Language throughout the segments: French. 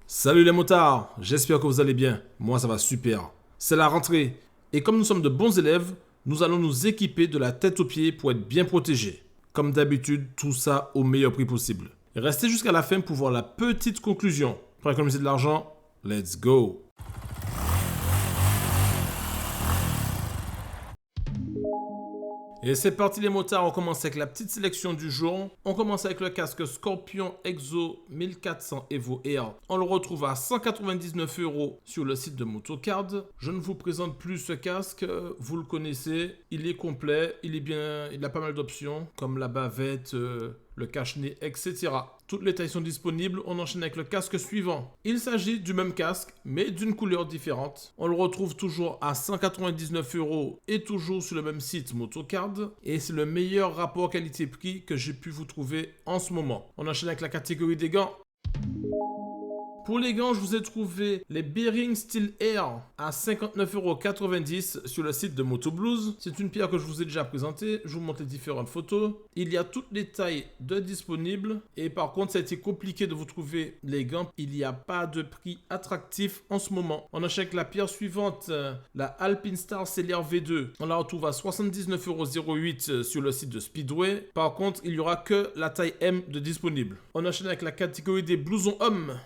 Salut les motards, j'espère que vous allez bien. Moi ça va super. C'est la rentrée. Et comme nous sommes de bons élèves, nous allons nous équiper de la tête aux pieds pour être bien protégés. Comme d'habitude, tout ça au meilleur prix possible. Et restez jusqu'à la fin pour voir la petite conclusion. Pour économiser de l'argent, let's go. Et c'est parti les motards, on commence avec la petite sélection du jour. On commence avec le casque Scorpion Exo 1400 Evo Air. On le retrouve à 199 € sur le site de Motocard. Je ne vous présente plus ce casque, vous le connaissez. Il est complet, il est bien, il a pas mal d'options comme la bavette, le cache-nez, etc. Toutes les tailles sont disponibles, on enchaîne avec le casque suivant. Il s'agit du même casque, mais d'une couleur différente. On le retrouve toujours à 199 € et toujours sur le même site Motocard. Et c'est le meilleur rapport qualité-prix que j'ai pu vous trouver en ce moment. On enchaîne avec la catégorie des gants. Pour les gants, je vous ai trouvé les Bearing Steel Air à 59,90 € sur le site de Motoblues. C'est une pierre que je vous ai déjà présentée. Je vous montre les différentes photos. Il y a toutes les tailles de disponibles. Et par contre, ça a été compliqué de vous trouver les gants. Il n'y a pas de prix attractif en ce moment. On achète la pierre suivante, la Alpine Star Cellier V2. On la retrouve à 79,08 € sur le site de Speedway. Par contre, il n'y aura que la taille M de disponible. On enchaîne avec la catégorie des blousons hommes.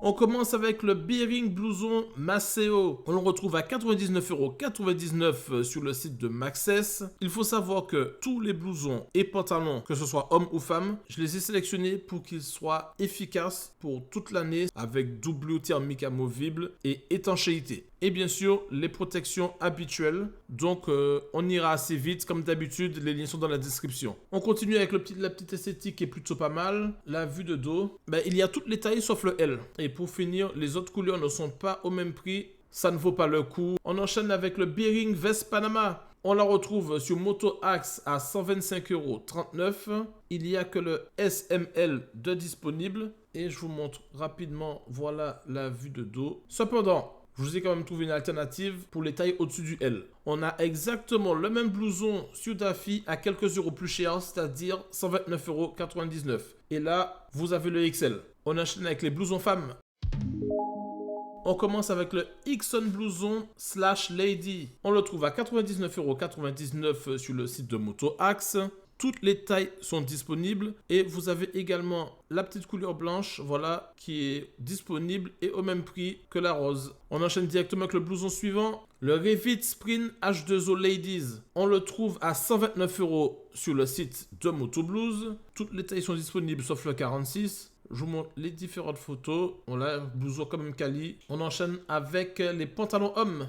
On commence avec le Bearing Blouson Maceo. On le retrouve à 99,99 € sur le site de Maxxess. Il faut savoir que tous les blousons et pantalons, que ce soit hommes ou femmes, je les ai sélectionnés pour qu'ils soient efficaces pour toute l'année avec doublure thermique amovible et étanchéité. Et bien sûr, les protections habituelles. Donc, on ira assez vite. Comme d'habitude, les liens sont dans la description. On continue avec la petite esthétique qui est plutôt pas mal. La vue de dos. Il y a toutes les tailles sauf le L. Et pour finir, les autres couleurs ne sont pas au même prix. Ça ne vaut pas le coup. On enchaîne avec le Bearing Vest Panama. On la retrouve sur Moto Axe à 125,39 €. Il n'y a que le SML de disponible. Et je vous montre rapidement, voilà la vue de dos. Cependant, je vous ai quand même trouvé une alternative pour les tailles au-dessus du L. On a exactement le même blouson sur Daffy à quelques euros plus cher, c'est-à-dire 129,99 €. Et là, vous avez le XL. On enchaîne avec les blousons femmes. On commence avec le Ixon Blouson / Lady. On le trouve à 99,99 € sur le site de Moto Axe. Toutes les tailles sont disponibles et vous avez également la petite couleur blanche, voilà, qui est disponible et au même prix que la rose. On enchaîne directement avec le blouson suivant, le Revit Sprint H2O Ladies. On le trouve à 129 € sur le site de Motoblues. Toutes les tailles sont disponibles sauf le 46. Je vous montre les différentes photos. On a un blouson quand même quali. On enchaîne avec les pantalons hommes.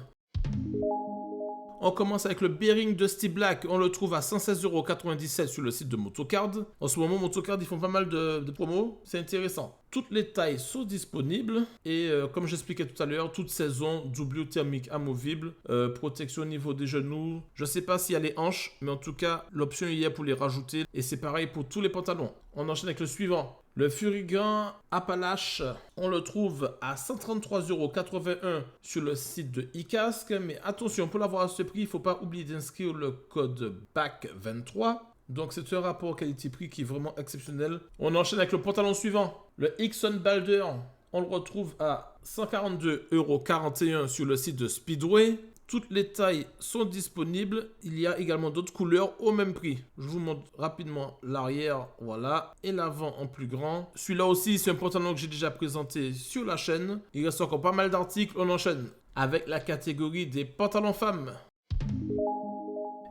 On commence avec le Bearing Dusty Black. On le trouve à 116,97 € sur le site de Motocard. En ce moment, Motocard, ils font pas mal de promos. C'est intéressant. Toutes les tailles sont disponibles. Et comme j'expliquais tout à l'heure, toute saison, doublure thermique amovible, protection au niveau des genoux. Je ne sais pas s'il y a les hanches, mais en tout cas, l'option y est pour les rajouter. Et c'est pareil pour tous les pantalons. On enchaîne avec le suivant. Le Furigan Appalache, on le trouve à 133,81 € sur le site de iCasque. Mais attention, pour l'avoir à ce prix, il ne faut pas oublier d'inscrire le code BAC23. Donc c'est un rapport qualité-prix qui est vraiment exceptionnel. On enchaîne avec le pantalon suivant. Le Ixon Balder, on le retrouve à 142,41 € sur le site de Speedway. Toutes les tailles sont disponibles. Il y a également d'autres couleurs au même prix. Je vous montre rapidement l'arrière, voilà, et l'avant en plus grand. Celui-là aussi, c'est un pantalon que j'ai déjà présenté sur la chaîne. Il reste encore pas mal d'articles. On enchaîne avec la catégorie des pantalons femmes.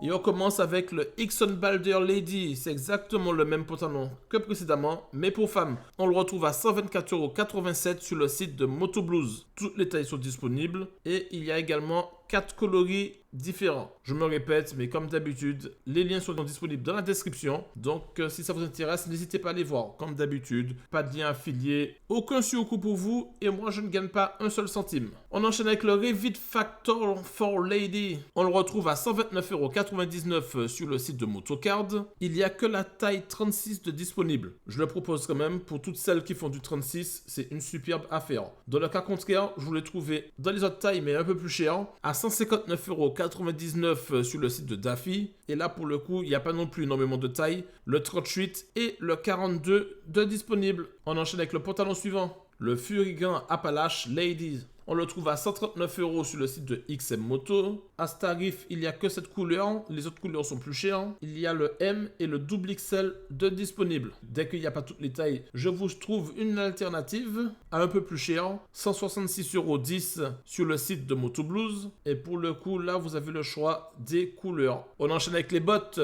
Et on commence avec le Ixon Balder Lady. C'est exactement le même pantalon que précédemment, mais pour femmes. On le retrouve à 124,87 € sur le site de Motoblues. Toutes les tailles sont disponibles et il y a également 4 coloris différents. Je me répète, mais comme d'habitude, les liens sont disponibles dans la description. Donc, si ça vous intéresse, n'hésitez pas à les voir. Comme d'habitude, pas de lien affilié, aucun surcoût pour vous et moi, je ne gagne pas un seul centime. On enchaîne avec le Revit Factor for Lady. On le retrouve à 129,99 € sur le site de Motocard. Il n'y a que la taille 36 de disponible. Je le propose quand même pour toutes celles qui font du 36. C'est une superbe affaire. Dans le cas contraire, je vous l'ai trouvé dans les autres tailles, mais un peu plus cher, à à 159,99 € sur le site de Daffy. Et là, pour le coup, il n'y a pas non plus énormément de taille. Le 38 et le 42 de disponibles. On enchaîne avec le pantalon suivant. Le Furigan Appalache Ladies. On le trouve à 139 € sur le site de XM Moto. À ce tarif, il n'y a que cette couleur. Les autres couleurs sont plus chères. Il y a le M et le double XL de disponibles. Dès qu'il n'y a pas toutes les tailles, je vous trouve une alternative à un peu plus cher. 166,10 € sur le site de Moto Blues. Et pour le coup, là, vous avez le choix des couleurs. On enchaîne avec les bottes.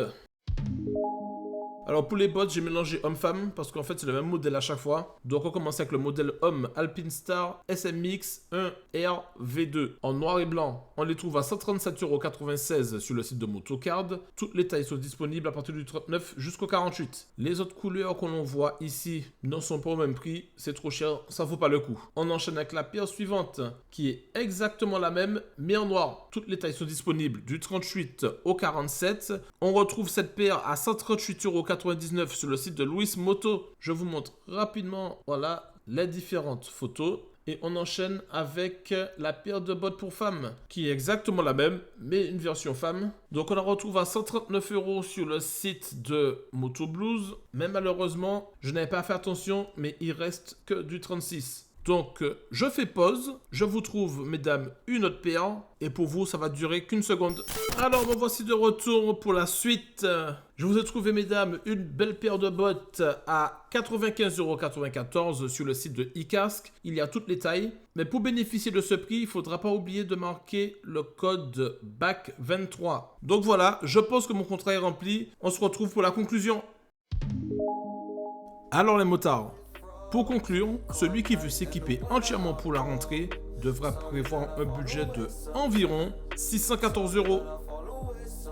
Alors pour les bottes, j'ai mélangé homme-femme parce qu'en fait c'est le même modèle à chaque fois. Donc on commence avec le modèle homme Alpinestar SMX 1R V2 en noir et blanc. On les trouve à 137,96 € sur le site de Motocard. Toutes les tailles sont disponibles à partir du 39 jusqu'au 48. Les autres couleurs qu'on voit ici ne sont pas au même prix. C'est trop cher, ça vaut pas le coup. On enchaîne avec la paire suivante qui est exactement la même mais en noir. Toutes les tailles sont disponibles du 38 au 47. On retrouve cette paire à 138,99 € sur le site de Louis Moto. Je vous montre rapidement, voilà, les différentes photos. Et on enchaîne avec la paire de bottes pour femmes, qui est exactement la même, mais une version femme. Donc on la retrouve à 139 € sur le site de Moto Blues. Mais malheureusement, je n'avais pas fait attention, mais il reste que du 36. Donc, je fais pause. Je vous trouve, mesdames, une autre paire. Et pour vous, ça va durer qu'une seconde. Alors, me voici de retour pour la suite. Je vous ai trouvé, mesdames, une belle paire de bottes à 95,94 € sur le site de iCasque. Il y a toutes les tailles. Mais pour bénéficier de ce prix, il ne faudra pas oublier de marquer le code BAC23. Donc voilà, je pense que mon contrat est rempli. On se retrouve pour la conclusion. Alors les motards, pour conclure, celui qui veut s'équiper entièrement pour la rentrée devra prévoir un budget de environ 614 €.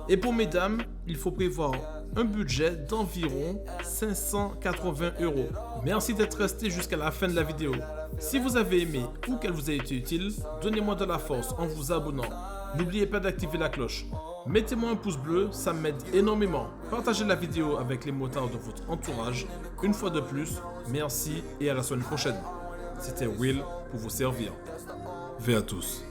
Et pour mesdames, il faut prévoir un budget d'environ 580 €. Merci d'être resté jusqu'à la fin de la vidéo. Si vous avez aimé ou qu'elle vous a été utile, donnez-moi de la force en vous abonnant. N'oubliez pas d'activer la cloche. Mettez-moi un pouce bleu, ça m'aide énormément. Partagez la vidéo avec les motards de votre entourage. Une fois de plus, merci et à la semaine prochaine. C'était Will pour vous servir. Ve à tous.